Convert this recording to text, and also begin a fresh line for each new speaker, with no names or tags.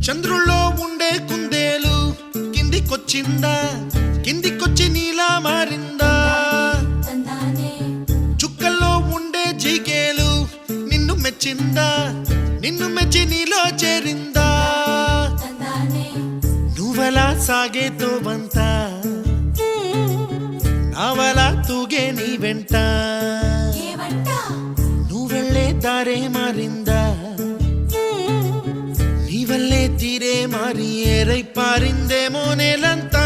చంద్రుల్లో ఉండే కుందేలు కిందికొచ్చిందా, కిందికొచ్చి నీలా మారిందా? చుక్కల్లో ఉండే జిగేలు నిన్ను మెచ్చిందా, నిన్ను మెచ్చి నీలో చేరిందా? నువ్వలా సాగే తోవంత నావలా తూగే నీ వెంట, నువ్వెళ్ళే దారే మారిందా, నీ వల్లే తీరే మారి ఏరై పారిందేమో నేలంతా.